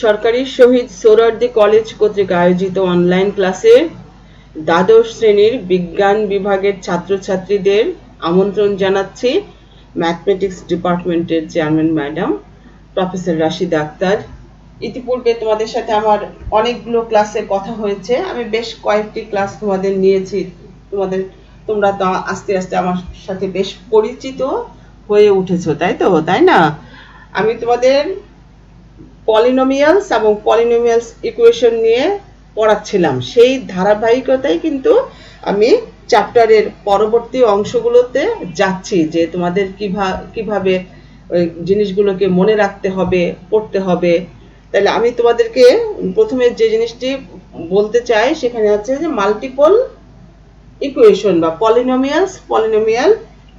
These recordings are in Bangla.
সরকারি শহীদ সোহরাওয়ার্দী কলেজ কর্তৃক আয়োজিত অনলাইন ক্লাসে দ্বাদশ শ্রেণীর বিজ্ঞান বিভাগের ছাত্রছাত্রীদের আমন্ত্রণ জানাচ্ছি ম্যাথমেটিক্স ডিপার্টমেন্টের chairman madam professor Rashida Akter. ইতিপূর্বে তোমাদের সাথে আমার অনেকগুলো ক্লাসের কথা হয়েছে, আমি বেশ কয়েকটি ক্লাস তোমাদের নিয়েছি। তোমরা তো আস্তে আস্তে আমার সাথে বেশ পরিচিত হয়ে উঠেছো, তাই না? আমি তোমাদের পলিনোমিয়ালস এবং পলিনোমিয়ালস ইকুয়েশন নিয়ে পড়াচ্ছিলাম, সেই ধারাবাহিকতায় কিন্তু আমি চ্যাপ্টারের পরবর্তী অংশগুলোতে যাচ্ছি, যে তোমাদের কিভাবে ওই জিনিসগুলোকে মনে রাখতে হবে, পড়তে হবে। তাহলে আমি তোমাদেরকে প্রথমে যে জিনিসটি বলতে চাই সেখানে আছে যে মাল্টিপল ইকুয়েশন বা পলিনোমিয়াল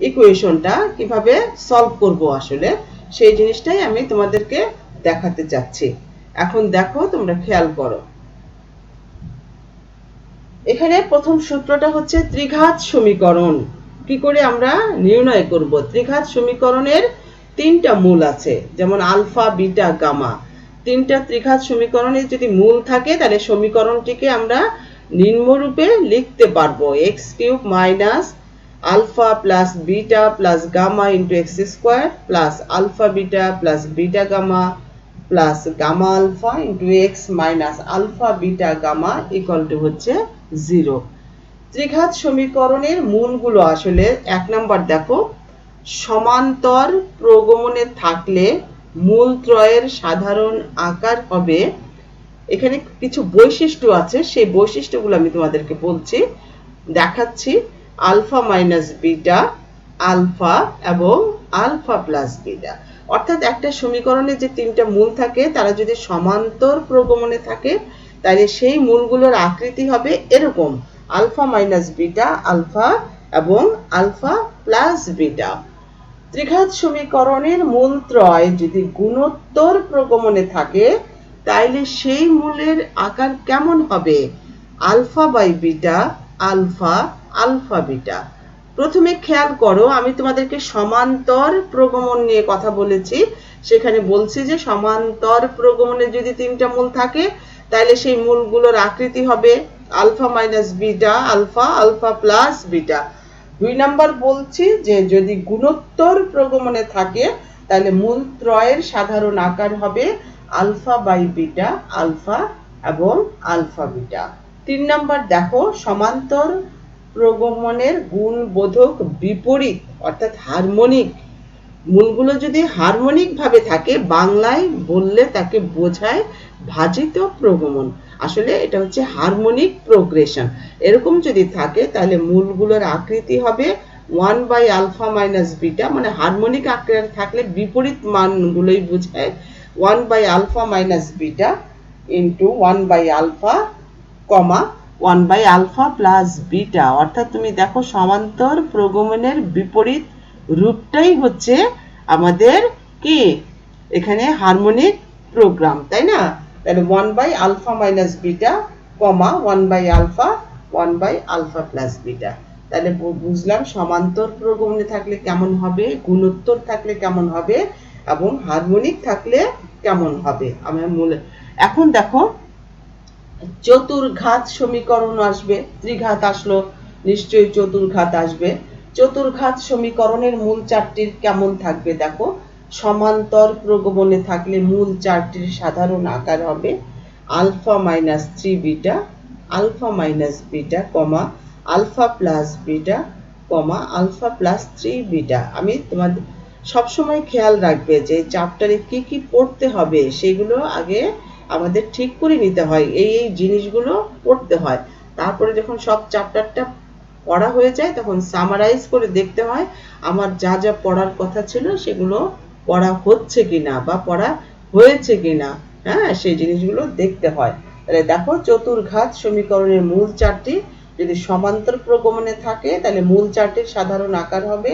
ইকুয়েশনটা কিভাবে সলভ করব, আসলে সেই জিনিসটাই আমি তোমাদেরকে দেখাতে চাচ্ছি। এখন দেখো, তোমরা খেয়াল করো। এখানে প্রথম সূত্রটা হচ্ছে ত্রিঘাত সমীকরণ। কি করে আমরা নির্ণয় করব? ত্রিঘাত সমীকরণের তিনটা মূল আছে, যেমন আলফা, বিটা, গামা। তিনটা ত্রিঘাত সমীকরণে যদি মূল থাকে তাহলে সমীকরণটিকে আমরা নিম্নরূপে লিখতে পারবো: x cube minus alpha plus beta plus gamma into x square plus alpha beta plus beta gamma plus gamma alpha into x minus alpha beta gamma equal to হচ্ছে 0। ত্রিঘাত সমীকরণের মূলগুলো আসলে, এক নাম্বার দেখো, সমান্তর প্রগমনে থাকলে মূল ত্রয়ের সাধারণ আকার হবে। এখানে কিছু বৈশিষ্ট্য আছে, সেই বৈশিষ্ট্যগুলো আমি তোমাদেরকে বলছি, দেখাচ্ছি। আলফা মাইনাস বিটা, আলফা এবং আলফা প্লাস বিটা। অর্থাৎ একটা সমীকরণে যে তিনটা মূল থাকে তারা যদি সমান্তর প্রগমনে থাকে তাহলে সেই মূলগুলোর আকৃতি হবে এরকম: আলফা মাইনাস বিটা, আলফা এবং আলফা প্লাস বিটা। ত্রিঘাত সমীকরণের মূল ত্রয় যদি গুণোত্তর প্রগমনে থাকে তাইলে সেই মূলের আকার কেমন হবে? Alpha by beta, alpha, alpha beta. প্রথমে খেয়াল করো, আমি তোমাদেরকে সমান্তর প্রগমন নিয়ে কথা বলেছি। সেখানে বলছি যে সমান্তর প্রগমনে যদি তিনটা মূল থাকে তাহলে সেই মূলগুলোর আকৃতি হবে alpha minus beta, alpha, alpha plus beta. 2 number বলছি যে যদি গুণোত্তর প্রগমনে থাকে তাহলে মূল ত্রয়ের সাধারণ আকার হবে আলফা বাই বিটা, আলফা এবং আলফা বিটা। 3 নাম্বার দেখো, সমান্তর প্রগমনের গুণবোধক বিপরীত অর্থাৎ হারমোনিক। মূলগুলো যদি হারমোনিক ভাবে থাকে, বাংলায় বললে তাকে বোঝায় ভাজিত প্রগমন। আসলে এটা হচ্ছে হারমোনিক প্রোগ্রেশন। এরকম যদি থাকে তাহলে মূলগুলোর আকৃতি হবে 1 বাই আলফা মাইনাস বিটা, মানে হারমোনিক আকার থাকলে বিপরীত মানগুলোই বোঝায় 1 by alpha minus beta into 1 by alpha comma 1 by alpha plus beta. অর্থাৎ তুমি দেখো, সমান্তর প্রগমনের বিপরীত রূপটাই হচ্ছে আমাদের কি এখানে হারমোনিক প্রোগ্রাম, তাই না? তাহলে 1 by alpha minus beta comma 1 by alpha, 1 by alpha plus beta. তাহলে বুঝলাম সমান্তর প্রগমনে থাকলে কেমন হবে, গুণোত্তর থাকলে কেমন হবে এবং হারমোনিক থাকলে কেমন হবে। আমার মূলে এখন দেখো, চতুর্ঘাত সমীকরণ আসবে। ত্রিঘাত আসলো, নিশ্চয়ই চতুর্ঘাত আসবে। চতুর্ঘাত সমীকরণের মূল চারটির কেমন থাকবে দেখো। সমান্তর প্রগমনে থাকলে মূল চারটির সাধারণ আকার হবে alpha minus 3 beta, alpha minus beta comma alpha plus beta comma alpha plus 3 beta. আমি তোমাদের সবসময় খেয়াল রাখবে যে চ্যাপ্টারে কি কি পড়তে হবে সেগুলো আগে আমাদের ঠিক করে নিতে হয়, এই জিনিসগুলো পড়তে হয়। তারপরে যখন সব চ্যাপ্টারটা পড়া হয়ে যায় তখন সামারাইজ করে দেখতে হয় আমার যা যা পড়ার কথা ছিল সেগুলো পড়া হচ্ছে কিনা বা পড়া হয়েছে কিনা। হ্যাঁ, সেই জিনিসগুলো দেখতে হয়। তাহলে দেখো, চতুর্ঘাত সমীকরণের মূল চারটি যদি সমান্তর প্রগমনে থাকে তাহলে মূল চারটির সাধারণ আকার হবে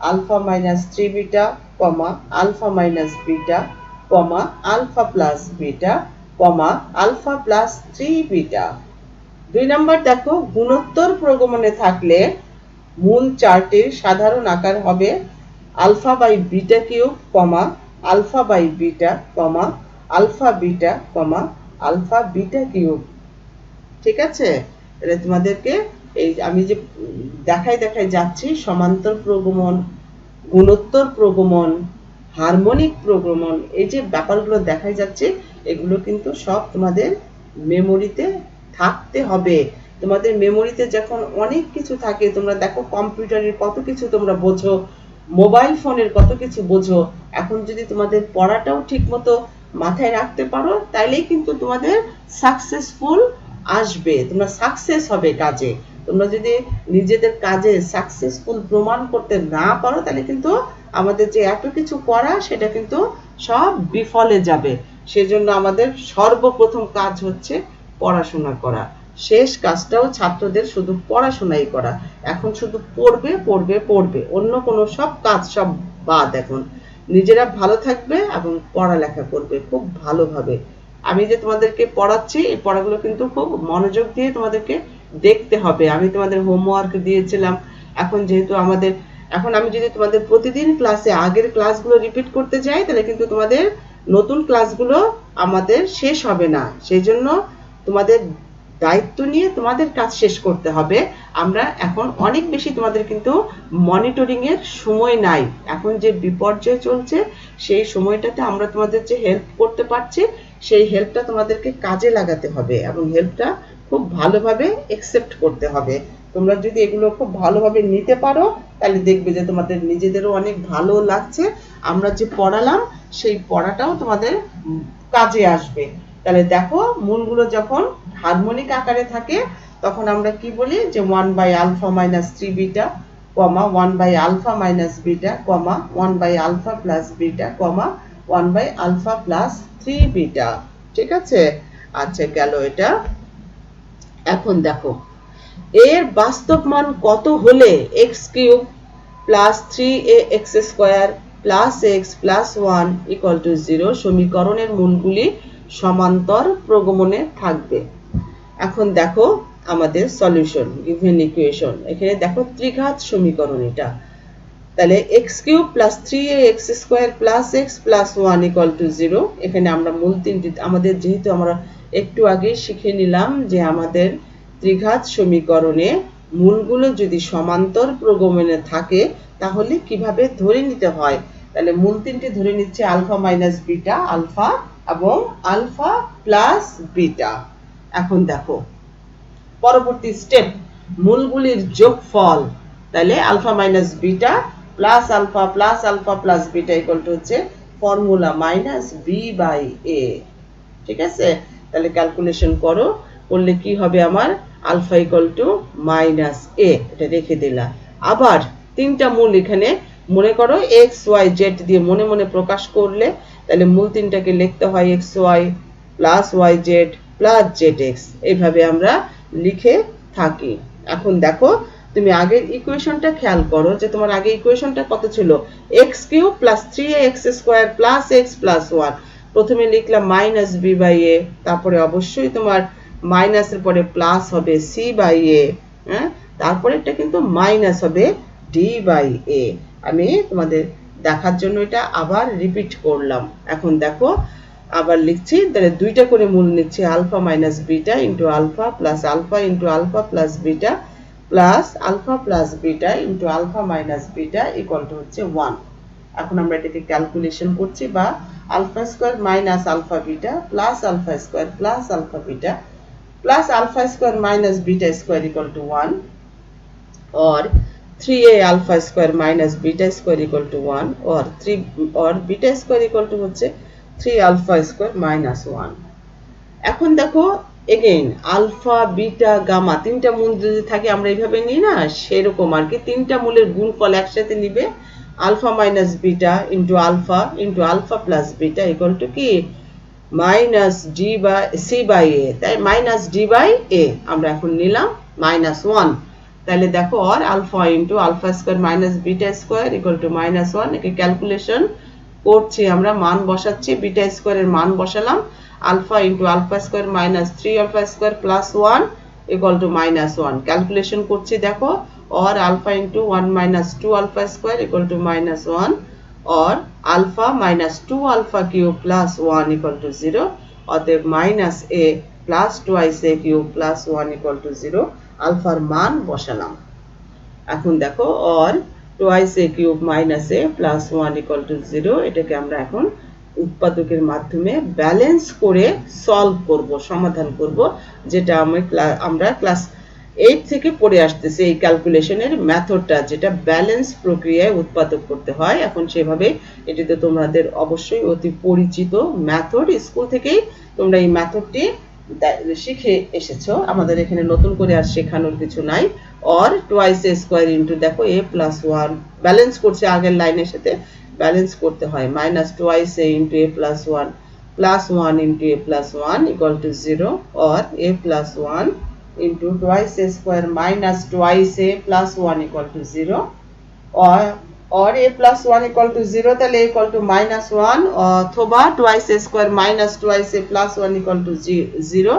alpha minus 3 beta comma alpha minus beta comma alpha plus beta comma alpha plus 3 beta. 2 number দেখো, গুণোত্তর প্রগমনে থাকলে মূল চারটির সাধারণ আকার হবে alpha by beta cube comma alpha by beta comma alpha beta comma alpha beta cube. ঠিক আছে, তাহলে তোমাদেরকে এই আমি যে দেখাই যাচ্ছি সমান্তর প্রগমন, গুণোত্তর প্রগমন, হারমোনিক প্রগমন, এই যে ব্যাপারগুলো দেখাই যাচ্ছে এগুলো কিন্তু সব তোমাদের মেমোরিতে থাকতে হবে। তোমাদের মেমোরিতে যখন অনেক কিছু থাকে, তোমরা দেখো কম্পিউটারের কত কিছু তোমরা বোঝো, মোবাইল ফোনের কত কিছু বোঝো, এখন যদি তোমাদের পড়াটাও ঠিক মতো মাথায় রাখতে পারো তাইলেই কিন্তু তোমাদের সাকসেসফুল আসবে, তোমরা সাকসেস হবে কাজে। তোমরা যদি নিজেদের কাজে সাকসেসফুল প্রমাণ করতে না পারো তাহলে কিন্তু আমাদের যে এত কিছু করা সেটা কিন্তু সব বিফলে যাবে। সেজন্য আমাদের সর্বপ্রথম কাজ হচ্ছে পড়াশোনা করা, শেষ কাজটাও ছাত্রদের শুধু পড়াশোনাই করা। এখন শুধু পড়বে পড়বে পড়বে, অন্য কোনো সব কাজ সব বাদ। এখন নিজেরা ভালো থাকবে এবং পড়ালেখা করবে খুব ভালোভাবে। আমি যে তোমাদেরকে পড়াচ্ছি এই পড়াগুলো কিন্তু খুব মনোযোগ দিয়ে তোমাদেরকে দেখতে হবে। আমি তোমাদের হোমওয়ার্ক দিয়েছিলাম, এখন যেহেতু আমাদের এখন আমি যদি তোমাদের প্রতিদিন ক্লাসে আগের ক্লাসগুলো রিপিট করতে যাই তাহলে কিন্তু তোমাদের নতুন ক্লাসগুলো আমাদের শেষ হবে না। সেই জন্য তোমাদের দায়িত্ব নিয়ে তোমাদের কাজ শেষ করতে হবে। আমরা এখন অনেক বেশি তোমাদের কিন্তু মনিটরিং এর সময় নাই, এখন যে বিপর্যয় চলছে সেই সময়টাতে আমরা তোমাদের যে হেল্প করতে পারছি সেই হেল্পটা তোমাদেরকে কাজে লাগাতে হবে এবং হেল্পটা খুব ভালোভাবে একসেপ্ট করতে হবে। তোমরা যদি এগুলো খুব ভালোভাবে নিতে পারো তাহলে দেখবে যে তোমাদের নিজেদেরও অনেক ভালো লাগছে, আমরা যে পড়ালাম সেই পড়াটাও তোমাদের কাজে আসবে। তাহলে দেখো মূলগুলো যখন হারমোনিক আকারে থাকে তখন আমরা কি বলি যে 1 by alpha minus 3 beta comma 1 by alpha minus beta comma 1 by alpha plus beta comma 1 by alpha plus 3 beta. ঠিক আছে, আচ্ছা গেল এটা। এখন দেখো এর বাস্তব মান কত হলে x cube plus 3ax square plus x plus 1 equal two 0 সমীকরণের মূলগুলি সমান্তর প্রগমনে থাকবে। এখন দেখো আমাদের সলিউশন, গিভেন ইকুয়েশন, এখানে দেখো ত্রিঘাত সমীকরণ এটা। তাহলে x cube plus 3ax square plus x plus 1 equal two 0, এখানে আমরা মূল তিনটি আমাদের যেহেতু আমরা একটু আগে শিখে নিলাম যে আমাদের ত্রিঘাত সমীকরণে মূলগুলো যদি সমান্তর প্রগমনে থাকে তাহলে কিভাবে ধরে নিতে হয়। তাহলে মূল তিনটি ধরে নিচ্ছে আলফা মাইনাস বিটা, আলফা এবং আলফা প্লাস বিটা। এখন দেখো পরবর্তী স্টেপ, মূলগুলির যোগফল, তাহলে alpha minus beta plus alpha plus beta equal to হচ্ছে formula minus b by a. ঠিক আছে, তাহলে ক্যালকুলেশন করো, করলে কি হবে আমার alpha equal to minus a, এটা রেখে দিলাম। আবার তিনটা মূল এখানে মনে করো এক্স ওয়াই জেড দিয়ে মনে মনে প্রকাশ করলে তাহলে মূল তিনটাকে লিখতে হয় x y plus y z plus z x, এইভাবে আমরা লিখে থাকি। এখন দেখো তুমি আগের ইকুয়েশনটা খেয়াল করো যে তোমার আগে ইকুয়েশনটা কত ছিল, x cube plus 3ax square plus x plus 1, প্রথমে লিখলাম মাইনাস বি বাই এ, তারপরে অবশ্যই তোমার মাইনাসের পরে প্লাস হবে সি বাই এ, হ্যাঁ, তারপরে এটা কিন্তু মাইনাস হবে ডি বাই এ। আমি তোমাদের দেখার জন্য এটা আবার রিপিট করলাম। এখন দেখো আবার লিখছি, তাহলে দুইটা করে মূল নিচ্ছি alpha minus beta into alpha plus beta plus alpha plus beta into alpha minus beta equal to হচ্ছে 1। এখন আমরা এটাকে ক্যালকুলেশন করছি, বা alpha square minus alpha beta plus alpha square plus alpha beta plus alpha square minus beta square equal to 1 और 3a alpha square minus beta square equal to 1 और बीटा स्क्वायर इक्वल टू হচ্ছে 3 अल्फा स्क्वायर माइनस 1। এখন দেখো এগেইন আলফা বিটা গামা তিনটা মূল যদি থাকে আমরা এইভাবে নিই না, সেরকম আর কি তিনটা মূলের গুণফল একসাথে নিবে alpha minus beta into alpha plus beta equal to কি minus D by C by A, তাই মাইনাস ডি বাই এ আমরা এখন নিলাম মাইনাস 1। তাহলে দেখো আর alpha into alpha square minus beta square equal to minus 1, একে ক্যালকুলেশন করছি আমরা, মান বসাচ্ছি, বিটা স্কয়ারের মান বসালাম, alpha into alpha square minus 3 alpha square plus 1 equal to minus 1, calculation করছি দেখো, और alpha into 1 minus 2 alpha square equal to minus 1 or alpha minus 2 alpha cube plus 1 equal to 0, অতএব minus a plus twice a cube plus 1 equal to 0 আলফার মান বসালাম। এখন দেখো or twice a cube minus a plus 1 equal to 0, এটাকে আমরা এখন উৎপাদকের মাধ্যমে ব্যালেন্স করে সলভ করব, সমাধান করব, যেটা আমরা ক্লাস 8 থেকে পড়ে আসতেছি এই ক্যালকুলেশনের মেথডটা, যেটা ব্যালেন্স প্রক্রিয়ায় উৎপাদক করতে হয়। এখন সেভাবে এটি তো তোমাদের অবশ্যই অতি পরিচিত মেথড, স্কুল থেকেই তোমরা এই মেথডটি শিখে এসেছো, আমাদের এখানে নতুন করে আর শেখানোর কিছু নাই। or twice a square into দেখো a plus 1 ব্যালেন্স করছে, আগের লাইনের সাথে ব্যালেন্স করতে হয়, minus twice a into a plus 1 plus 1 into a plus 1 equal to 0, or a plus 1 into twice a square minus twice a plus 1 equal to 0, or a plus 1 equal to 0, তাহলে equal to minus 1, অথবা twice a square minus twice a plus 1 equal to 0,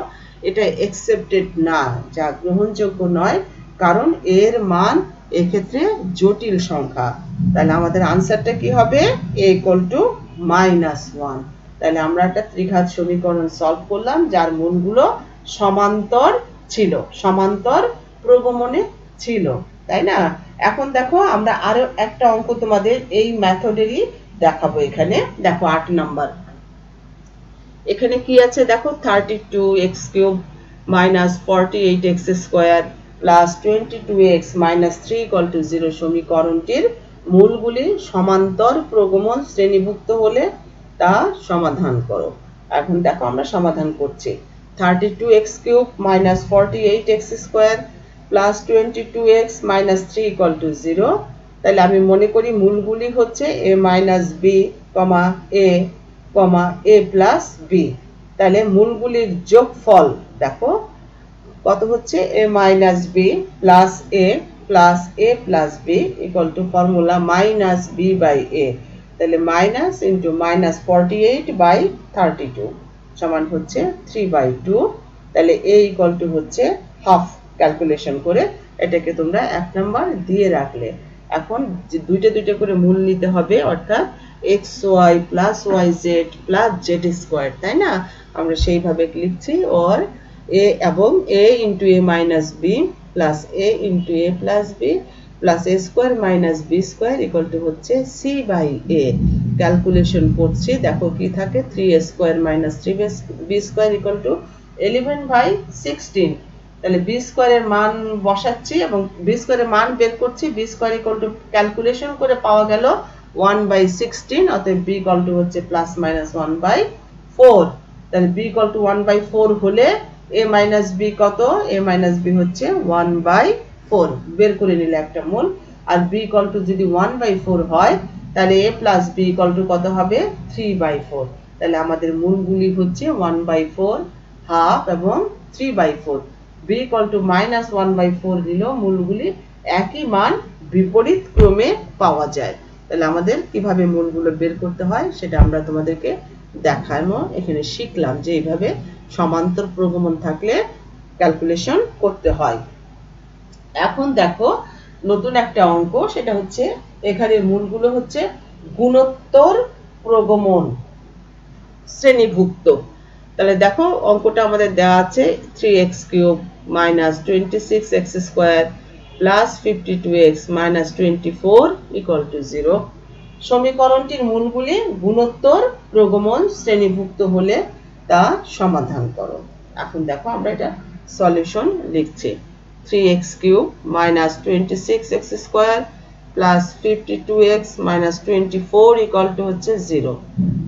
এটা accepted না, যা গ্রহণযোগ্য নয়, কারণ এর মান এক্ষেত্রে জটিল সংখ্যা। তাহলে আমাদের আনসারটা কি হবে? a equal to minus 1। তাহলে আমরা একটা ত্রিঘাত সমীকরণ সলভ করলাম যার মূলগুলো সমান্তর ছিল, সমান্তর প্রগমনে ছিল, তাই না? এখন দেখো আমরা আরো একটা অঙ্ক তোমাদের এই মেথডেরই দেখাবো। এখানে দেখো 8 নাম্বার, এখানে কি আছে দেখো, 32x cube minus 48x square plus 22x minus 3 equal to 0 সমীকরণটির মূলগুলি সমান্তর প্রগমন শ্রেণীভুক্ত হলে তা সমাধান করো। এখন দেখো আমরা সমাধান করছি। 32x cube minus 48x square plus 22x minus 3 equal to 0, তাহলে আমি মনে করি মূলগুলি হচ্ছে a minus b, a, a plus b, তাহলে মূলগুলির যোগফল দেখো কত হচ্ছে, a minus b plus a plus b equal to formula minus b by a, তাহলে minus into minus 48 by 32 সমান হচ্ছে 3 by 2, তাহলে a equal to হচ্ছে হাফ। ক্যালকুলেশন করে এটাকে তোমরা 1 নাম্বার দিয়ে রাখলে। এখন যে দুইটা করে মূল নিতে হবে, অর্থাৎ xy plus yz plus z square, তাই না? আমরা সেইভাবে লিখছি, or a এবং a into a minus b plus a into a plus b plus a square minus b square equal to হচ্ছে c by a। ক্যালকুলেশন করছি, দেখো কি থাকে, 3a square minus 3b square equal to 11 by 16, তাহলে b স্কয়ার এর মান বসাচ্ছি এবং b স্কয়ার এর মান বের করছি। b square equal two calculation করে পাওয়া গেল 1 by 16, অতএব b ইকুয়াল টু হচ্ছে প্লাস মাইনাস 1 by 4, তাহলে b ইকুয়াল টু 1 by 4 হলে a minus b কত, a minus b হচ্ছে 1 by 4, বের করে নিলে একটা মূল। আর b ইকুয়াল টু যদি 1 by 4 হয় তাহলে a plus b equal to কত হবে, 3 by 4, তাহলে আমাদের মূলগুলি হচ্ছে 1 by 4, হাফ এবং 3 by 4। b equal to minus 1 by 4 দিলেও মূলগুলি একই মান বিপরীত ক্রমে পাওয়া যায়। তাহলে আমাদের কিভাবে মূলগুলো বের করতে হয় সেটা আমরা তোমাদেরকে দেখাবো। এখানে শিখলাম যে এইভাবে সমান্তর প্রগমন থাকলে ক্যালকুলেশন করতে হয়। এখন দেখো নতুন একটা অঙ্ক, সেটা হচ্ছে এখানে মূলগুলো হচ্ছে গুণোত্তর প্রগমন শ্রেণীভুক্ত। তাহলে দেখো অঙ্কটা আমাদের দেওয়া আছে 3x cube minus 26x square plus 52x minus 24 equal to 0, সমীকরণটির মূলগুলি গুণোত্তর প্রগমন শ্রেণীভুক্ত হলে তা সমাধান করো। এখন দেখো আমরা এটা সলিউশন লিখছি। 3x cube minus 26x square plus 52x minus 24 equal to হচ্ছে 0,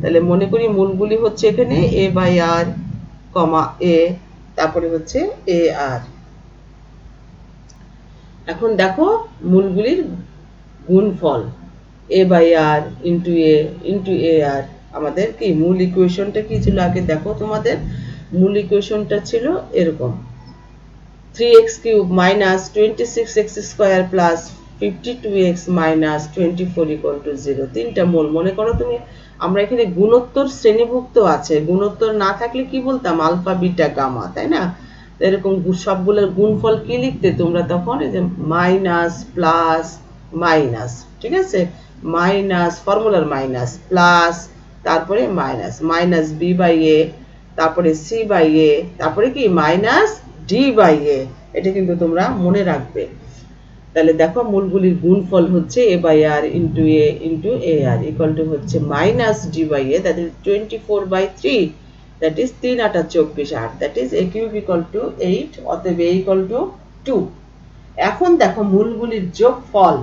তাহলে মনে করি মূলগুলি হচ্ছে এখানে a by r, a, তারপরে হচ্ছে ar। এখন দেখো মূলগুলির গুণফল a by r into a into ar, আমাদের কি মূল ইকুয়েশনটা কি ছিল আগে দেখো, তোমাদের মূল ইকুয়েশনটা ছিল এরকম, 3x cube minus 26x square plus 52x minus 24 equal to 0, তিনটা মূল। মনে করো তুমি, আমরা এখানে গুণোত্তর শ্রেণীভুক্ত আছে, গুণোত্তর না থাকলে কি বলতাম, আলফা বিটা গামা, তাই না? এরকম সবগুলোর গুণফল কি লিখতে তোমরা তখন, এই যে মাইনাস প্লাস মাইনাস, ঠিক আছে? মাইনাস ফর্মুলার মাইনাস প্লাস তারপরে মাইনাস মাইনাস বি বাই এ তারপরে সি বাই এ তারপরে কি মাইনাস ডি বাই এ। এটা কিন্তু তোমরা মনে রাখবে। তাহলে দেখো মূলগুলির গুণফল হচ্ছে a by r into a into a r equal to হচ্ছে minus d by a that is 24/3 that is 3 8 24 আর that is a cube equal to 8 অতএব a ইকুয়াল টু 2। এখন দেখো মূলগুলির যোগফল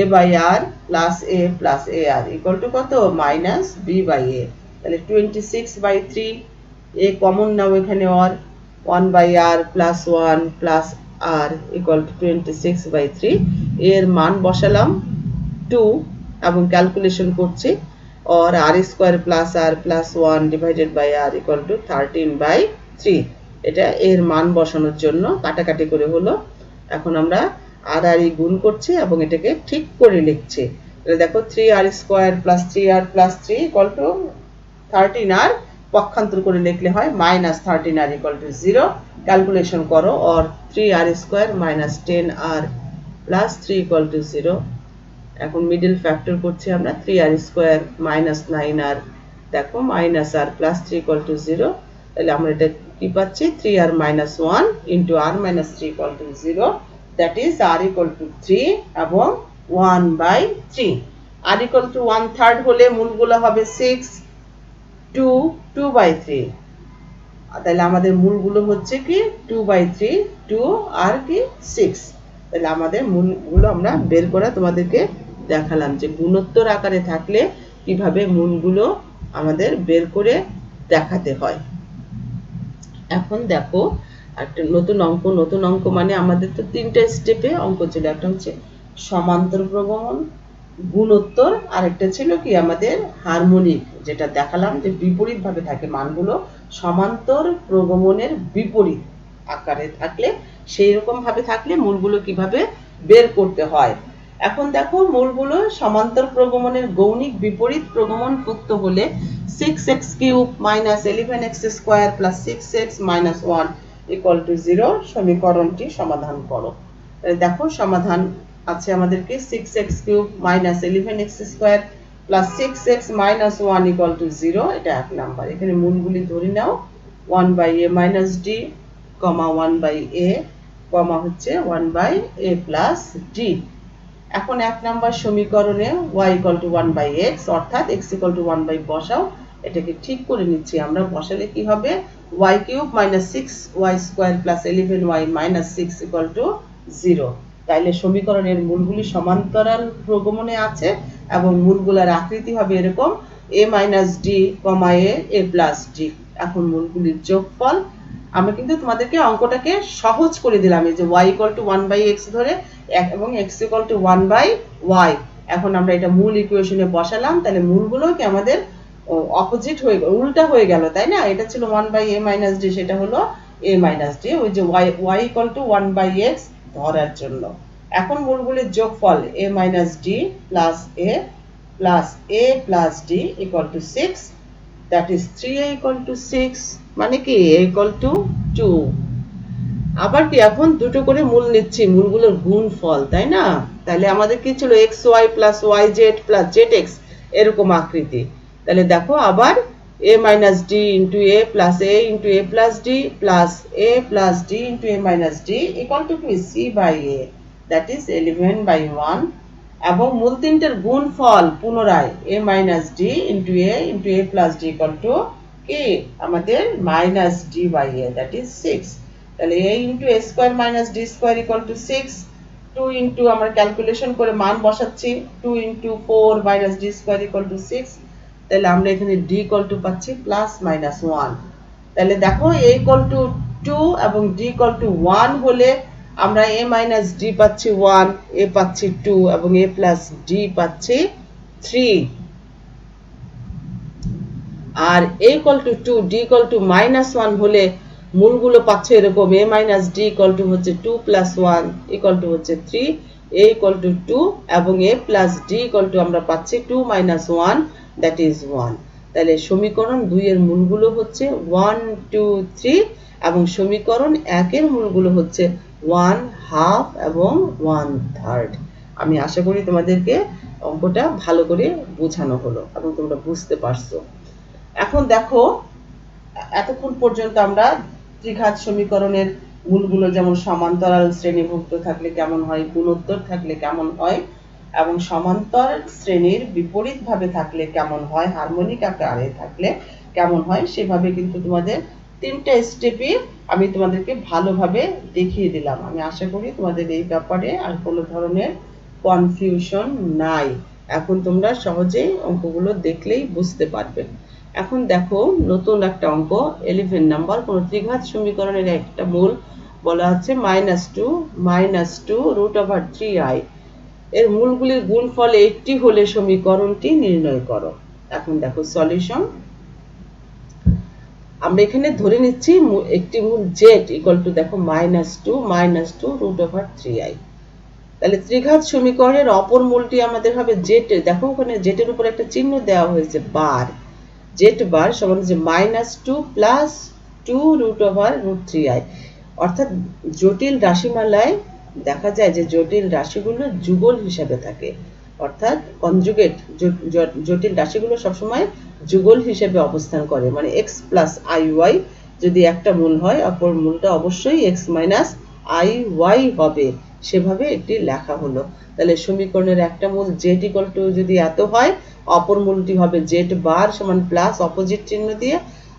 a by r plus a plus a r equal to কত মাইনাস b বাই a। তাহলে 26/3 a কমন নাও এখানে or 1 by r plus 1 plus r equal to 26/3 এর মান বসালাম 2 এবং ক্যালকুলেশন করছি or r square plus r plus 1 divided by r equal to 13/3। এটা এর মান বসানোর জন্য কাটাকাটি করে হলো। এখন আমরা আর আর গুণ করছি এবং এটাকে ঠিক করে লিখছি। তাহলে দেখো 3r square plus 3r plus 3 equal to 13r পক্ষান্তর করে লিখলে হয় minus 13r equal to 0। Calculation করো or 3r square minus 10r plus 3 equal to 0। এখন মিডল ফ্যাক্টর করছি আমরা 3r স্কয়ার মাইনাস 9r দেখো minus r plus 3 equal to 0। তাহলে আমরা এটা কি পাচ্ছি 3r minus 1 into r minus 3 equal to 0 that is r equal two 3 এবং 1/3। r ইকুয়াল টু 1/3 হলে মূলগুলো হবে 6 2 2/3। তাহলে আমাদের মূলগুলো হচ্ছে কি 2/3 2 আর কি 6। তাহলে আমাদের মূলগুলো আমরা বের করা তোমাদেরকে দেখালাম যে গুণোত্তর আকারে থাকলে কিভাবে মূলগুলো আমাদের বের করে দেখাতে হয়। এখন দেখো একটা নতুন অঙ্ক মানে আমাদের তো তিনটা স্টেপে অঙ্ক ছিল। একটা হচ্ছে সমান্তর প্রগমন গুণোত্তর আর একটা ছিল কি আমাদের হারমোনিক যেটা দেখালাম যে বিপরীত ভাবে থাকে মানগুলো সমান্তর প্রগমনের বিপরীত আকারে থাকলে সেই রকম ভাবে থাকলে মূলগুলো কিভাবে বের করতে হয়। এখন দেখো মূলগুলো সমান্তর প্রগমনের গৌণিক বিপরীত প্রগমন যুক্ত হলে 6x cube minus 11x square plus 6x minus 1 equal two 0 সমীকরণটি সমাধান করো। দেখো সমাধান আছে আমাদেরকে 6x cube minus 11x square plus 6x minus 1 equal two 0। এটা এক নাম্বার। এখানে মূলগুলি ধরে নাও 1/a মাইনাস d কমা 1/a কমা হচ্ছে 1/a প্লাস d। এখন এক নাম্বার সমীকরণে y ইকুয়াল টু 1/x অর্থাৎ x ইকুয়াল টু 1 বসাও। এটাকে ঠিক করে নিচ্ছি আমরা। বসালে কি হবে y cube minus 6y square plus 11y minus 6 equal to 0। তাইলে সমীকরণের মূলগুলি সমান্তরাল প্রগমনে আছে এবং মূলগুলোর আকৃতি হবে এরকম a minus d comma a plus d। এখন মূলগুলির যোগফল আমরা কিন্তু তোমাদেরকে অঙ্কটাকে সহজ করে দিলাম এই যে y ইকুয়াল টু 1/x ধরে এবং x ইকুয়াল টু 1/y। এখন আমরা এটা মূল ইকুয়েশনে বসালাম। তাহলে মূলগুলো কি আমাদের অপোজিট হয়ে গেল উল্টা হয়ে গেল তাই না। এটা ছিল 1/a মাইনাস d সেটা হলো a মাইনাস d ওই যে y ইকুয়াল টু 1/x ধরার জন্য। এখন মূলগুলির যোগফল a minus d plus a plus d equal to 6 that is 3a equal to 6 মানে কি a equal to 2। আবার কি এখন দুটো করে মূল নিচ্ছি মূলগুলোর গুণফল তাই না। তাহলে আমাদের কি ছিল xy plus yz plus zx এরকম আকৃতি। তাহলে দেখো আবার a minus d into a plus a into a plus d plus a plus d into a minus d equal to c by a that is 11/1 এবং মূল তিনটের গুণফল পুনরায় a minus d into a plus d equal to কি আমাদের minus d by a that is 6। তাহলে a into a square minus d square equal to 6 2 into আমরা ক্যালকুলেশন করে মান বসাচ্ছি 2 into 4 minus d square equal to 6। তাহলে আমরা এখানে d equal to পাচ্ছি প্লাস মাইনাস 1। তাহলে দেখো a equal to 2 এবং d equal to 1 হলে আমরা a minus d পাচ্ছি 1 a পাচ্ছি 2 এবং a plus d পাচ্ছি 3। আর a equal to 2 d equal to minus 1 হলে মূলগুলো পাচ্ছে এরকম a minus d equal to হচ্ছে 2 plus 1 equal to হচ্ছে 3 a equal to 2 এবং a plus d equal to আমরা পাচ্ছি 2 minus 1 that is 1। তাহলে সমীকরণ 2 এর মূলগুলো হচ্ছে 1 2 3 এবং সমীকরণ 1 এর মূলগুলো হচ্ছে 1/2 এবং 1/3। আমি আশা করি তোমাদেরকে অঙ্কটা ভালো করে বোঝানো হলো এবং তোমরা বুঝতে পারছো। এখন দেখো, এতক্ষণ পর্যন্ত আমরা ত্রিঘাত সমীকরণের মূলগুলো যেমন সমান্তরাল শ্রেণীভুক্ত থাকলে কেমন হয়, গুণোত্তর থাকলে কেমন হয়, এবং সমান্তর শ্রেণীর বিপরীত ভাবে থাকলে কেমন হয়, হারমোনিক আকারে থাকলে কেমন হয়, সেভাবে কিন্তু তোমাদের 3টা স্টেপই আমি তোমাদেরকে ভালোভাবে দেখিয়ে দিলাম। আমি আশা করি তোমাদের এই ব্যাপারে আর কোনো ধরনের কনফিউশন নাই। এখন তোমরা সহজেই অঙ্কগুলো দেখলেই বুঝতে পারবে। এখন দেখো নতুন একটা অঙ্ক 11 নাম্বার। কোন ত্রিঘাত সমীকরণের একটা মূল বলা আছে -2 √3i। এর মূলগুলির গুণফল 80 হলে সমীকরণটি নির্ণয় করো। এখন দেখো সলিউশন। আমরা এখানে ধরে নিচ্ছি একটি মূল z দেখো -2 √3i। তাহলে ত্রিঘাত সমীকরণের অপর মূলটি আমাদের হবে z। দেখো ওখানে z এর উপর একটা চিহ্ন দেওয়া হয়েছে বার। z বার সমান যে -2 + 2 √3i। অর্থাৎ জটিল রাশিমালায় দেখা যায় যে জটিল রাশিগুলো যুগল হিসাবে থাকে, অর্থাৎ কনজুগেট। জটিল রাশিগুলো সবসময় যুগল হিসেবে অবস্থান করে, মানে x + iy যদি একটা মূল হয়, অপর মূলটা অবশ্যই x - iy হবে। সেভাবে এটি লেখা হলো। তাহলে সমীকরণের একটা মূল z যদি এত হয়, অপর মূলটি হবে z বার সমান প্লাস অপোজিট চিহ্ন দিয়ে।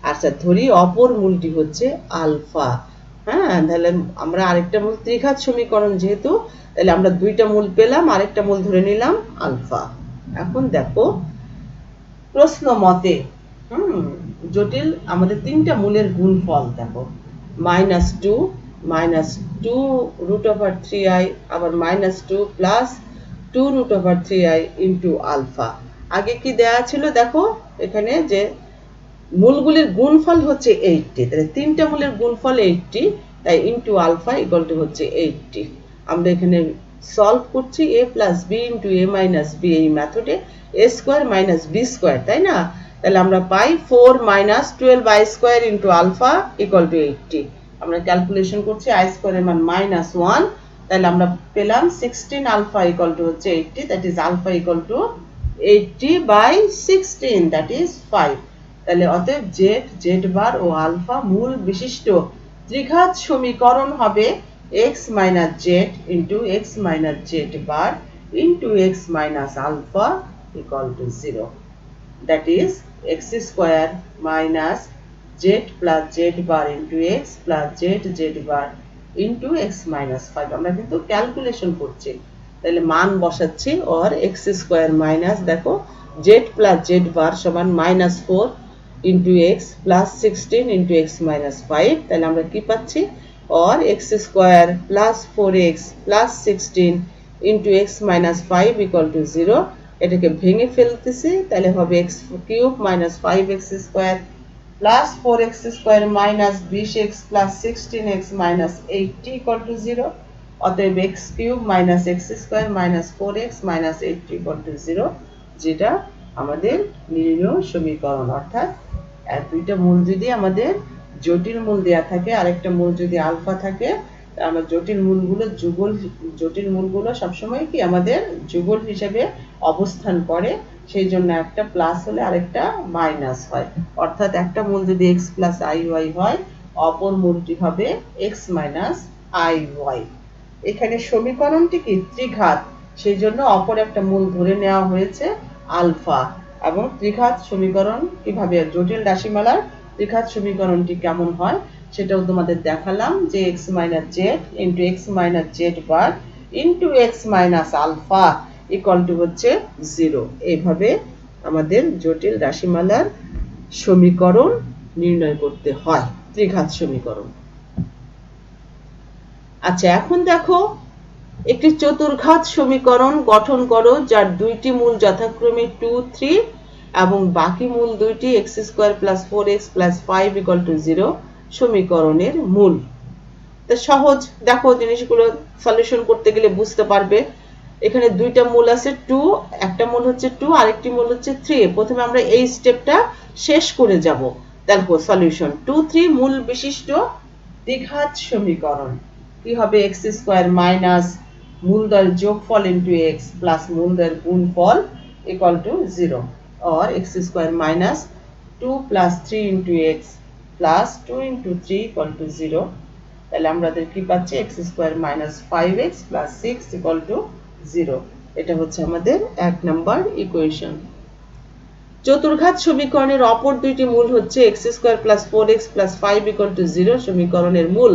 আচ্ছা ধরি অপর মূলটি হচ্ছে আলফা। হ্যাঁ, তাহলে আমরা আরেকটা মূল ত্রিঘাত সমীকরণ যেহেতু, তাহলে আমরা দুইটা মূল পেলাম, আরেকটা মূল ধরে নিলাম আলফা। এখন দেখো প্রশ্ন মতে জটিল আমাদের 3টা মূলের গুণফল দেখো -2 √3i, আবার -2 + 2 √3i ইনটু আলফা। আগে কি দেয়া ছিল দেখো এখানে যে মূলগুলির গুণফল হচ্ছে 80, তাহলে 3টা মূলের গুণফল 80, তাই ইনটু আলফা হচ্ছে 80। আমরা এখানে সলভ করছি a + b * a - b এই মেথডে a² - b², তাই না? তাহলে আমরা পাই 4 - 12i² ইনটু আলফা = 80। আমরা ক্যালকুলেশন করছি i² এর মান -1, তাহলে আমরা পেলাম 16 আলফা হচ্ছে 80, that is alpha 80/16, that is 5। তাহলে অতএব z বার ও আলফা মূল বিশিষ্ট ত্রিঘাত সমীকরণ হবে x - z into x - z bar into x - alpha = 0, that is x² - z + z bar into x + z bar into x - 5। আমরা কিন্তু ক্যালকুলেশন করছি, তাহলে মান বসাচ্ছি। और x² দেখো z + z বার সমান -4 into x plus 16 into x minus 5, তাহলে আমরা কি পাচ্ছি? और x² plus 4x plus 16 into x minus 5 = 0। এটাকে ভেঙে ফেলতেছি, তাহলে হবে x³ minus 5x² plus 4x² minus 20x plus 16x minus 80 = 0। অতএব x³ minus x² minus 4x minus 80 = 0, যেটা আমাদের নির্ণয় সমীকরণ। অর্থাৎ দুইটা মূল যদি আমাদের জটিল মূল দেয়া থাকে, আরেকটা মূল যদি আলফা থাকে, আমরা জটিল মূলগুলো সবসময় কি আমাদের যুগল হিসেবে অবস্থান করে, সেই জন্য একটা প্লাস হলে আরেকটা মাইনাস হয়। অর্থাৎ একটা মূল যদি x + iy হয়, অপর মূলটি হবে x - iy। এখানে সমীকরণটি কি ত্রিঘাত, সেই জন্য অপর একটা মূল ধরে নেওয়া হয়েছে আলফা। এবং ত্রিঘাত সমীকরণ কিভাবে, জটিল রাশিমালার ত্রিঘাত সমীকরণটি কেমন হয় সেটাও তোমাদের দেখালাম, যে x - z into x - z bar into x - alpha হচ্ছে 0। এইভাবে আমাদের জটিল রাশিমালার সমীকরণ নির্ণয় করতে হয়, ত্রিঘাত সমীকরণ। আচ্ছা এখন দেখো একটি চতুর্ঘাত সমীকরণ গঠন করো যার দুইটি মূল যথাক্রমে 2, 3 এবং বাকি মূল দুইটি x² + 4x + 5 = 0 সমীকরণের মূল। তো সহজ, দেখো জিনিসগুলো সলিউশন করতে গেলে বুঝতে পারবে। এখানে দুইটা মূল আছে 2, একটা মূল হচ্ছে 2, আরেকটি মূল হচ্ছে 3। প্রথমে আমরা এই স্টেপটা শেষ করে যাব। দেখো সলিউশন 2, 3 মূল বিশিষ্ট দ্বিঘাত সমীকরণ কি হবে? x² মূলদ্বয়ের যোগফল ইন্টু এক্স প্লাস মূলদ্বয়ের গুণফল equal to 0 or x square minus 2 plus 3 into x plus 2 into 3 equal to 0। তাহলে আমাদের কি পাচ্ছি x square minus 5x plus 6 equal to 0। এটা হচ্ছে আমাদের 1 নম্বর ইকুয়েশন। চতুর্ঘাত সমীকরণের অপর দুইটি মূল হচ্ছে x square plus 4x plus 5 equal to 0 সমীকরণের মূল।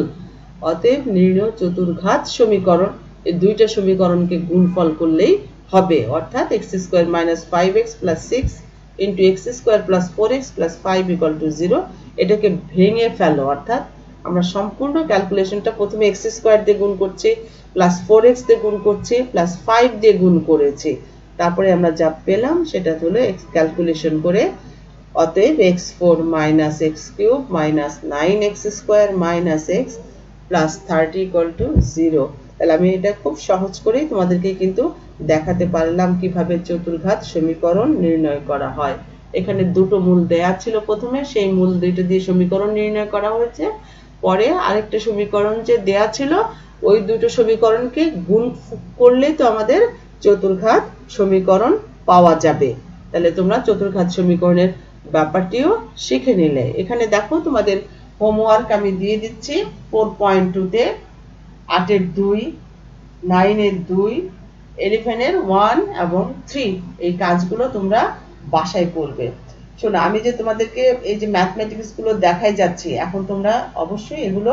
অতএব নির্ণয় চতুর্ঘাত সমীকরণ, এই দুইটা সমীকরণকে গুণফল করলেই হবে, অর্থাৎ x square minus 5x plus 6 into x square plus 4x plus 5 equal to 0। এটাকে ভেঙে ফেলো, অর্থাৎ আমরা সম্পূর্ণ ক্যালকুলেশনটা প্রথমে x স্কয়ার দিয়ে গুণ করছি, প্লাস 4x দিয়ে গুণ করছি, প্লাস 5 দিয়ে গুণ করেছি, তারপরে আমরা যা পেলাম সেটা হলো ক্যালকুলেশন করে। অতএব x4 minus x cube minus 9x square minus x plus 30 equal to 0। তাহলে আমি এটা খুব সহজ করেই তোমাদেরকে কিন্তু দেখাতে পারলাম কিভাবে চতুর্ঘাত সমীকরণ নির্ণয় করা হয়। এখানে দুটো মূল দেয়া ছিল প্রথমে, সেই মূল দুইটা দিয়ে সমীকরণ নির্ণয় করা হয়েছে। পরে আরেকটা সমীকরণ যে দেয়া ছিল, ওই দুটো সমীকরণকে গুণ করলে তো আমাদের চতুর্ঘাত সমীকরণ পাওয়া যাবে। তাহলে তোমরা চতুর্ঘাত সমীকরণের ব্যাপারটিও শিখে নিলে। এখানে দেখো তোমাদের হোমওয়ার্ক আমি দিয়ে দিচ্ছি 4.2 তে 8 এর 2, 9 এর 2, 11 এর 1 এবং 3 এই কাজগুলো তোমরা বাসায় করবে। শোনো, আমি যে তোমাদেরকে এই যে ম্যাথমেটিক্স গুলো দেখাই যাচ্ছি, এখন তোমরা অবশ্যই এগুলো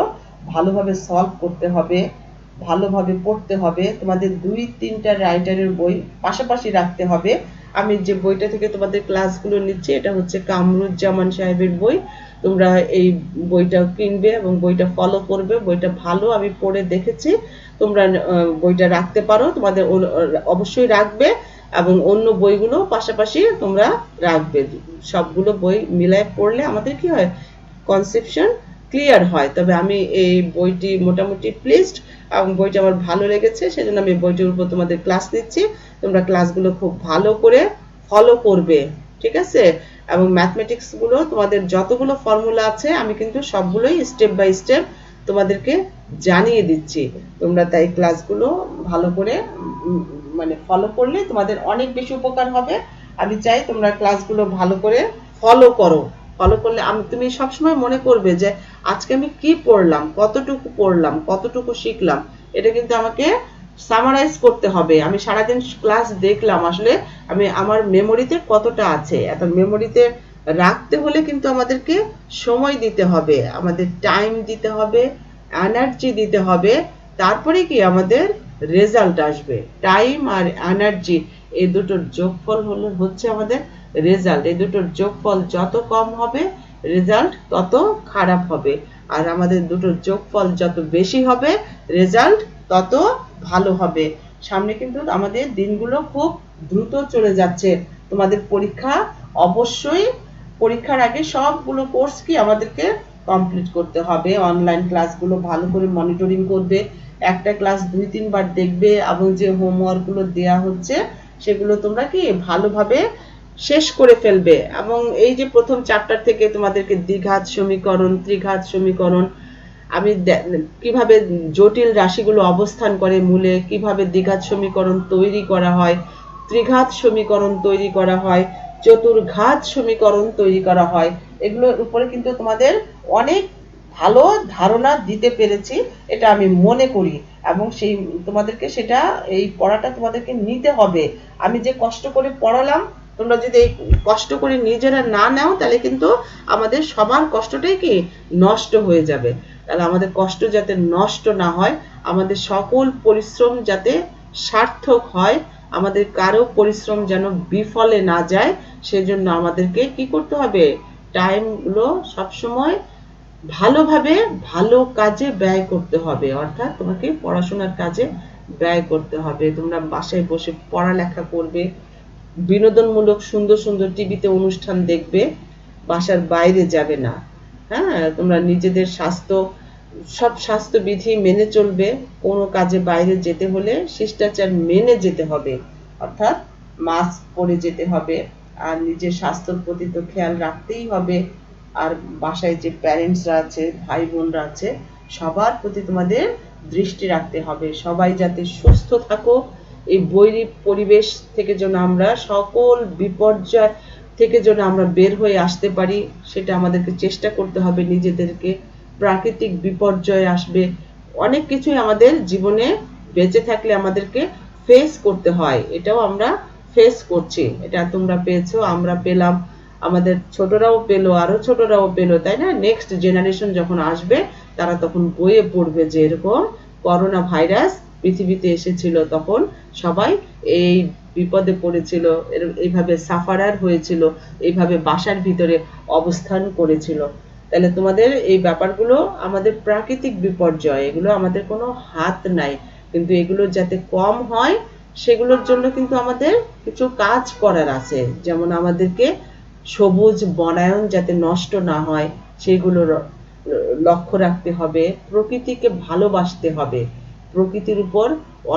ভালোভাবে সলভ করতে হবে, ভালোভাবে পড়তে হবে। তোমাদের 2-3টা রাইটারের বই পাশাপাশি রাখতে হবে। আমি যে বইটা থেকে তোমাদের ক্লাসগুলো নিচ্ছি এটা হচ্ছে কামরুজ্জামান সাহেবের বই। তোমরা এই বইটা কিনবে এবং বইটা ফলো করবে। বইটা ভালো, আমি পড়ে দেখেছি। তোমরা বইটা রাখতে পারো, তোমাদের অবশ্যই রাখবে এবং অন্য বইগুলো পাশাপাশি তোমরা রাখবে। সবগুলো বই মিলায় পড়লে আমাদের কি হয়, কনসেপশন ক্লিয়ার হয়। তবে আমি এই বইটি মোটামুটি প্লিজড এবং বইটা আমার ভালো লেগেছে, সেজন্য আমি বইটির উপর তোমাদের ক্লাস নিচ্ছি। তোমরা ক্লাসগুলো খুব ভালো করে ফলো করবে, ঠিক আছে? এবং ম্যাথমেটিক্স গুলো তোমাদের যতগুলো ফর্মুলা আছে আমি কিন্তু সবগুলোই স্টেপ বাই স্টেপ তোমাদেরকে জানিয়ে দিচ্ছি। তোমরা তাই ক্লাসগুলো ভালো করে মানে ফলো করলে তোমাদের অনেক বেশি উপকার হবে। আমি চাই তোমরা ক্লাসগুলো ভালো করে ফলো করো। ফলো করলে তুমি সবসময় মনে করবে যে আজকে আমি কি পড়লাম, কতটুকু পড়লাম, কতটুকু শিখলাম, এটা কিন্তু আমাকে সামারাইজ করতে হবে। আমি সারাদিন ক্লাস দেখলাম, আসলে আমি আমার মেমোরিতে কতটা আছে। এত মেমোরিতে রাখতে হলে কিন্তু আমাদেরকে সময় দিতে হবে, আমাদের টাইম দিতে হবে, এনার্জি দিতে হবে, তারপরে কি আমাদের রেজাল্ট আসবে। টাইম আর এনার্জি এই দুটোর যোগফল হচ্ছে আমাদের রেজাল্ট। এই দুটোর যোগফল যত কম হবে রেজাল্ট তত খারাপ হবে, আর আমাদের দুটোর যোগফল যত বেশি হবে রেজাল্ট তত ভালো হবে। সামনে কিন্তু আমাদের দিনগুলো খুব দ্রুত চলে যাচ্ছে। তোমাদের পরীক্ষা, অবশ্যই পরীক্ষার আগে সবগুলো কোর্স কি আমাদেরকে কমপ্লিট করতে হবে। অনলাইন ক্লাসগুলো ভালো করে মনিটরিং করবে, একটা ক্লাস 2-3 বার দেখবে এবং যে হোমওয়ার্কগুলো দেয়া হচ্ছে সেগুলো তোমরা কি ভালোভাবে শেষ করে ফেলবে। এবং এই যে প্রথম চ্যাপ্টার থেকে তোমাদেরকে দ্বিঘাত সমীকরণ, ত্রিঘাত সমীকরণ, আমি কিভাবে জটিল রাশিগুলো অবস্থান করে মূলে, কিভাবে দ্বিঘাত সমীকরণ তৈরি করা হয়, ত্রিঘাত সমীকরণ তৈরি করা হয়, চতুর্ঘাত সমীকরণ তৈরি করা হয়, এগুলোর উপরে কিন্তু তোমাদের অনেক ভালো ধারণা দিতে পেরেছি, এটা আমি মনে করি। এবং সেই তোমাদেরকে সেটা এই পড়াটা তোমাদেরকে নিতে হবে। আমি যে কষ্ট করে পড়ালাম, তোমরা যদি এই কষ্ট করে নিজেরা না নাও তাহলে কিন্তু আমাদের সবার কষ্টটাই কি নষ্ট হয়ে যাবে। তাহলে আমাদের কষ্ট যাতে নষ্ট না হয়, আমাদের সকল পরিশ্রম যাতে সার্থক হয়, আমাদের কারো পরিশ্রম যেন বিফলে না যায়, সেজন্য আমাদেরকে কি করতে হবে, টাইমগুলো সবসময় ভালোভাবে ভালো কাজে ব্যয় করতে হবে। অর্থাৎ তোমাকে পড়াশোনার কাজে ব্যয় করতে হবে। তোমরা বাসায় বসে পড়ালেখা করবে, বিনোদনমূলক সুন্দর সুন্দর টিভিতে অনুষ্ঠান দেখবে, বাসার বাইরে যাবে না। হ্যাঁ, তোমরা নিজেদের সব স্বাস্থ্যবিধি মেনে চলবে। কোনো কাজে বাইরে যেতে হলে শিষ্টাচার মেনে যেতে হবে, অর্থাৎ মাস্ক পরে যেতে হবে। আর নিজের স্বাস্থ্যের প্রতি তো খেয়াল রাখতেই হবে। আর বাসায় যে প্যারেন্টসরা আছে, ভাই বোনরা আছে, সবার প্রতি তোমাদের দৃষ্টি রাখতে হবে। সবাই যাতে সুস্থ থাকো, এই বৈরী পরিবেশ থেকে যেন আমরা সকল বিপর্যয় থেকে যেন আমরা বের হয়ে আসতে পারি, সেটা আমাদেরকে চেষ্টা করতে হবে নিজেদেরকে। প্রাকৃতিক বিপর্যয় আসবে, অনেক কিছুই আমাদের জীবনে বেঁচে থাকলে আমাদেরকে ফেস করতে হয়, এটাও আমরা ফেস করছি। এটা তোমরা পেয়েছো, আমরা পেলাম, আমাদের ছোটরাও পেলো, আরো ছোটরাও পেলো, তাই না? নেক্সট জেনারেশন যখন আসবে তারা তখন বইয়ে পড়বে যে এরকম করোনা ভাইরাস পৃথিবীতে এসেছিল, তখন সবাই এই বিপদে পড়েছিল, এইভাবে সাফারার হয়েছিল, এইভাবে বাসার ভিতরে অবস্থান করেছিল। তাহলে তোমাদের এই ব্যাপারগুলো আমাদের প্রাকৃতিক বিপর্যয়, এগুলো আমাদের কোনো হাত নাই, কিন্তু এগুলো যাতে কম হয় সেগুলোর জন্য কিন্তু আমাদের কিছু কাজ করার আছে। যেমন আমাদেরকে সবুজ বনায়ন যাতে নষ্ট না হয় সেগুলোর লক্ষ্য রাখতে হবে, প্রকৃতিকে ভালোবাসতে হবে। প্রকৃতির উপর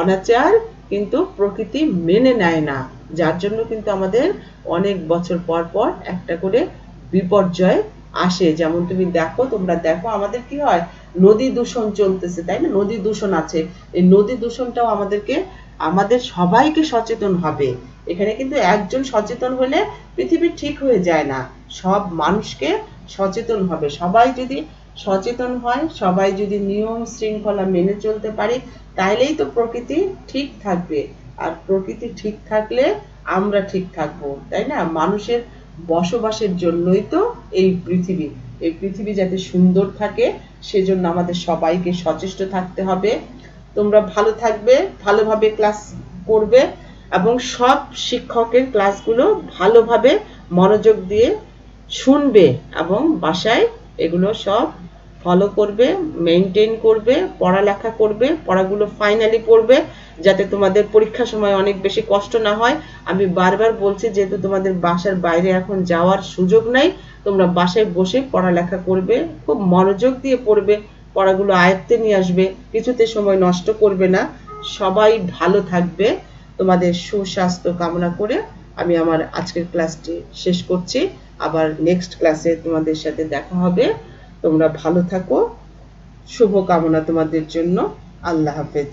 অনাচার কিন্তু প্রকৃতি মেনে নেয় না, যার জন্য কিন্তু আমাদের অনেক বছর পর পর একটা করে বিপর্যয় আসে। যেমন তুমি দেখো, তোমরা দেখো আমাদের কি হয়, নদী দূষণ চলতেছে, তাই না? নদী দূষণ আছে, এই নদী দূষণটাও আমাদেরকে, আমাদের সবাইকে সচেতন হবে। এখানে কিন্তু একজন সচেতন হলে পৃথিবী ঠিক হয়ে যায় না, সব মানুষকে সচেতন হবে। সবাই যদি সচেতন হয়, সবাই যদি নিয়ম শৃঙ্খলা মেনে চলতে পারে, তাইলেই তো প্রকৃতি ঠিক থাকবে। আর প্রকৃতি ঠিক থাকলে আমরা ঠিক থাকবো, তাই না? মানুষের বসবাসের জন্যই তো এই পৃথিবী। এই পৃথিবী যাতে সুন্দর থাকে সেজন্য আমাদের সবাইকে সচেষ্ট থাকতে হবে। তোমরা ভালো থাকবে, ভালোভাবে ক্লাস করবে এবং সব শিক্ষকের ক্লাসগুলো ভালোভাবে মনোযোগ দিয়ে শুনবে এবং বাসায় এগুলো সব ফলো করবে, মেনটেন করবে, পড়ালেখা করবে, পড়াগুলো ফাইনালি পড়বে যাতে তোমাদের পরীক্ষার সময় অনেক বেশি কষ্ট না হয়। আমি বারবার বলছি, যেহেতু তোমাদের বাসার বাইরে এখন যাওয়ার সুযোগ নাই, তোমরা বাসায় বসে পড়ালেখা করবে, খুব মনোযোগ দিয়ে পড়বে, পড়াগুলো আয়ত্তে নিয়ে আসবে, কিছুতে সময় নষ্ট করবে না। সবাই ভালো থাকবে, তোমাদের সুস্বাস্থ্য কামনা করে আমি আমার আজকের ক্লাসটি শেষ করছি। আবার নেক্সট ক্লাসে তোমাদের সাথে দেখা হবে। তোমরা ভালো থাকো, শুভ কামনা তোমাদের জন্য। আল্লাহ হাফেজ।